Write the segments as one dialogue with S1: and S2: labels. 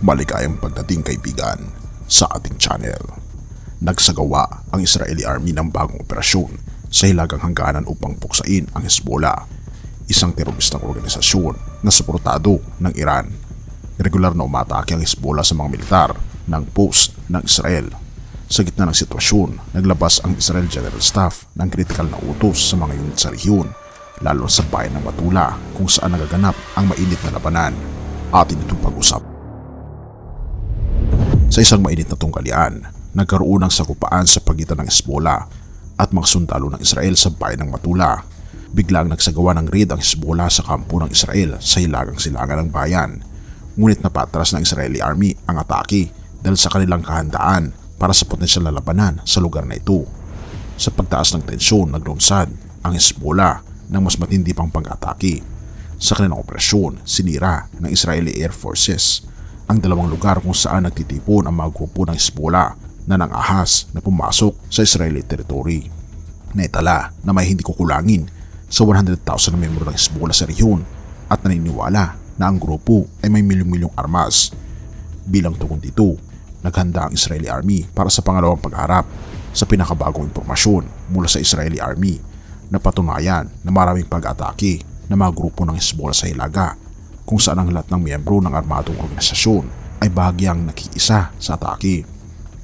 S1: Maligayang pagdating kaibigan sa ating channel. Nagsagawa ang Israeli Army ng bagong operasyon sa hilagang hangganan upang puksain ang Hezbollah, isang teroristang organisasyon na suportado ng Iran. Regular na umatake ang Hezbollah sa mga militar ng post ng Israel. Sa gitna ng sitwasyon, naglabas ang Israel General Staff ng kritikal na utos sa mga unit sa rehiyon, lalo sa bayan ng Matula kung saan nagaganap ang mainit na labanan. Atin itong pag-usap. Sa isang mainit na tunggalian, nagkaroon ng sakupaan sa pagitan ng Hezbollah at mga sundalo ng Israel sa bayan ng Matula. Biglang nagsagawa ng raid ang Hezbollah sa kampo ng Israel sa hilagang silangan ng bayan. Ngunit napatras ng Israeli Army ang atake dahil sa kanilang kahandaan para sa potensyal na labanan sa lugar na ito. Sa pagtaas ng tensyon, naglunsad ang Hezbollah ng mas matindi pang pag-atake. Sa kanilang operasyon, sinira ng Israeli Air Forces ang dalawang lugar kung saan nagtitipon ang mga grupo ng Hezbollah na nang-ahas na pumasok sa Israeli territory. Naitala na may hindi kukulangin sa 100,000 na miyembro ng Hezbollah sa rehiyon at naniniwala na ang grupo ay may milyong-milyong armas. Bilang tugon dito, naghanda ang Israeli Army para sa pangalawang pagharap sa pinakabagong impormasyon mula sa Israeli Army na patunayan na maraming pag-atake ng mga grupo ng Hezbollah sa hilaga, kung saan ang lahat ng miyembro ng armadong organisasyon ay bahagyang nakiisa sa atake.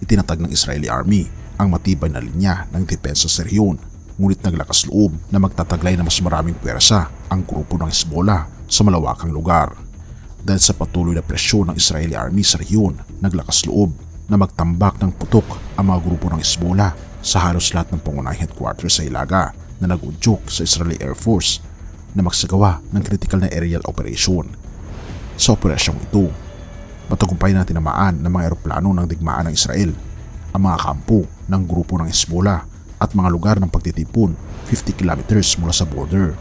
S1: Itinatag ng Israeli Army ang matibay na linya ng depensa sa rehiyon, ngunit naglakas loob na magtataglay na mas maraming pwersa ang grupo ng Hezbollah sa malawakang lugar. Dahil sa patuloy na presyon ng Israeli Army sa rehiyon, naglakas loob na magtambak ng putok ang mga grupo ng Hezbollah sa halos lahat ng pangunahing headquarters sa hilaga na nag-udyok sa Israeli Air Force na magsagawa ng critical na aerial operation. Sa operasyong ito, matagumpay na tinamaan ng mga eroplano ng digmaan ng Israel ang mga kampo ng grupo ng Hezbollah at mga lugar ng pagtitipon 50 kilometers mula sa border.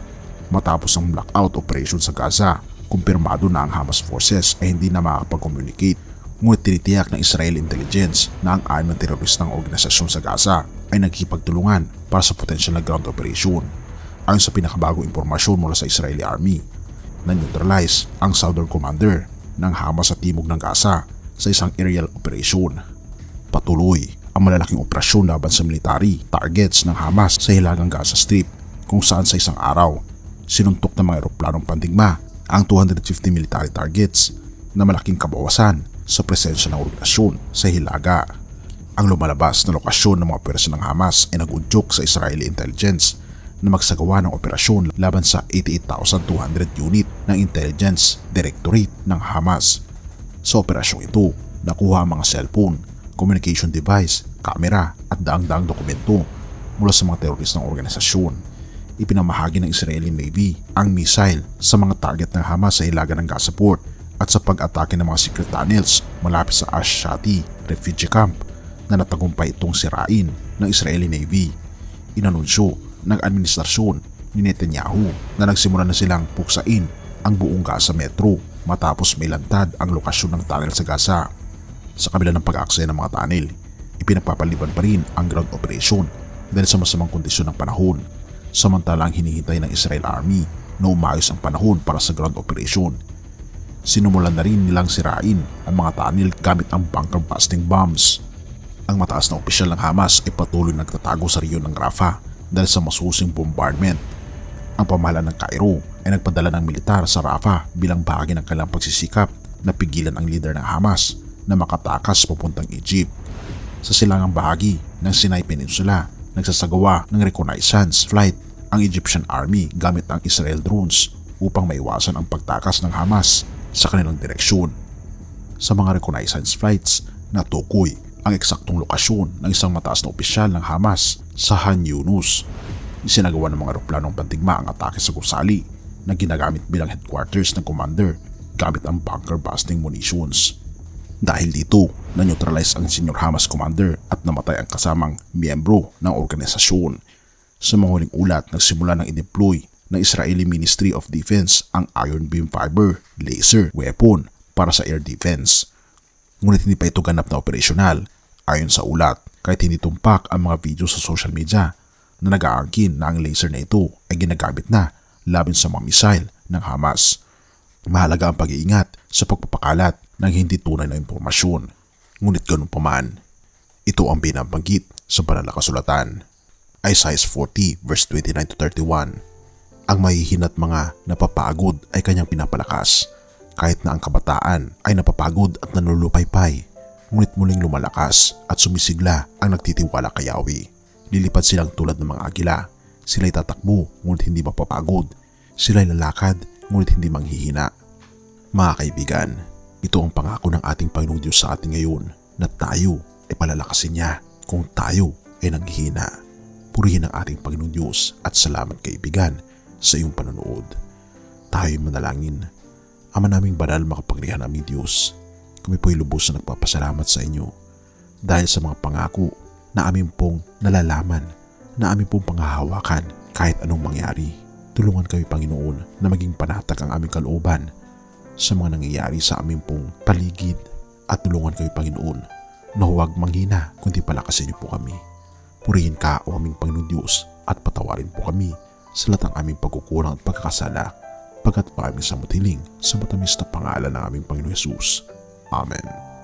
S1: Matapos ang blackout operation sa Gaza, kumpirmado na ang Hamas forces ay hindi na makakapag-communicate, ngunit tinitiyak ng Israeli intelligence na ang 6 na teroristang organisasyon sa Gaza ay nagkikipagtulungan para sa potensyal na ground operation. Ayon sa pinakabagong impormasyon mula sa Israeli Army, na-neutralize ang Southern Commander ng Hamas sa timog ng Gaza sa isang aerial operation. Patuloy ang malalaking operasyon laban sa military targets ng Hamas sa hilagang Gaza Strip, kung saan sa isang araw, sinuntok ng mga eroplanong pandigma ang 250 military targets na malaking kabawasan sa presensya ng organisasyon sa hilaga. Ang lumalabas na lokasyon ng mga pwersa ng Hamas ay nag-udyok sa Israeli intelligence na magsagawa ng operasyon laban sa 88,200 unit ng Intelligence Directorate ng Hamas. Sa operasyong ito, nakuha ang mga cellphone, communication device, kamera at daang-daang dokumento mula sa mga teroristang organisasyon. Ipinamahagi ng Israeli Navy ang missile sa mga target ng Hamas sa hilaga ng Gaza Port at sa pag-atake ng mga secret tunnels malapit sa Ash-Shati refugee camp na natagumpay itong sirain ng Israeli Navy. Inanunsyo ng administrasyon ni Netanyahu na nagsimula na silang puksain ang buong Gaza Metro matapos may lantad ang lokasyon ng tunnel sa Gaza. Sa kabila ng pag-aaksaya ng mga tunnel, ipinagpapaliban pa rin ang ground operation dahil sa masamang kondisyon ng panahon, samantalang hinihintay ng Israel Army na umayos ang panahon para sa ground operation. Sinumulan na rin nilang sirain ang mga tunnel gamit ang bunker busting bombs. Ang mataas na opisyal ng Hamas ay patuloy nagtatago sa rehiyon ng Rafah dahil sa masusing bombardment. Ang pamahalaan ng Cairo ay nagpadala ng militar sa Rafah bilang bahagi ng kanilang pagsisikap na pigilan ang leader ng Hamas na makatakas papuntang Egypt. Sa silangang bahagi ng Sinai Peninsula, nagsasagawa ng reconnaissance flight ang Egyptian Army gamit ang Israel drones upang maiwasan ang pagtakas ng Hamas sa kanilang direksyon. Sa mga reconnaissance flights, natukoy ang eksaktong lokasyon ng isang mataas na opisyal ng Hamas sa Han Yunus. Isinagawa ng mga eroplanong pandigma ang atake sa gusali na ginagamit bilang headquarters ng commander gamit ang bunker busting munitions. Dahil dito, na-neutralize ang senior Hamas commander at namatay ang kasamang miyembro ng organisasyon. Sa mga huling ulat, nagsimula ng i-deploy ng Israeli Ministry of Defense ang Iron Beam Fiber laser weapon para sa air defense. Ngunit hindi pa ito ganap na operasyonal. Ayon sa ulat, kahit hindi tumpak ang mga video sa social media na nag-aangkin na ang laser na ito ay ginagamit na laban sa mga missile ng Hamas. Mahalaga ang pag-iingat sa pagpapakalat ng hindi tunay na impormasyon. Ngunit ganun pa man, ito ang binabanggit sa banal na kasulatan. Isaiah 40 verse 29 to 31. Ang mahihina't mga napapagod ay kanyang pinapalakas, kahit na ang kabataan ay napapagod at nanulupaypay. Ngunit muling lumalakas at sumisigla ang nagtitiwala kay Yahweh. Lilipad silang tulad ng mga agila. Sila'y tatakbo ngunit hindi mapapagod. Sila'y lalakad ngunit hindi manghihina. Mga kaibigan, ito ang pangako ng ating Panginoong Diyos sa atin ngayon na tayo ay palalakasin niya kung tayo ay naghihina. Purihin ang ating Panginoong Diyos at salamat kaibigan sa iyong panonood. Tayo'y manalangin. Ama naming banal, makapangyarihan aming Diyos, kami po'y lubos na nagpapasalamat sa inyo dahil sa mga pangako na amin pong nalalaman, na amin pong panghahawakan kahit anong mangyari. Tulungan kami Panginoon na maging panatag ang aming kalooban sa mga nangyayari sa aming pong paligid, at tulungan kami Panginoon na huwag manghina kundi palakasin niyo po kami. Purihin ka o aming Panginoon Diyos at patawarin po kami sa lahat ng aming pagkukulang at pagkakasala, pagkat pa aming samutiling sa matamis na pangalan ng aming Panginoon Jesus. Amen.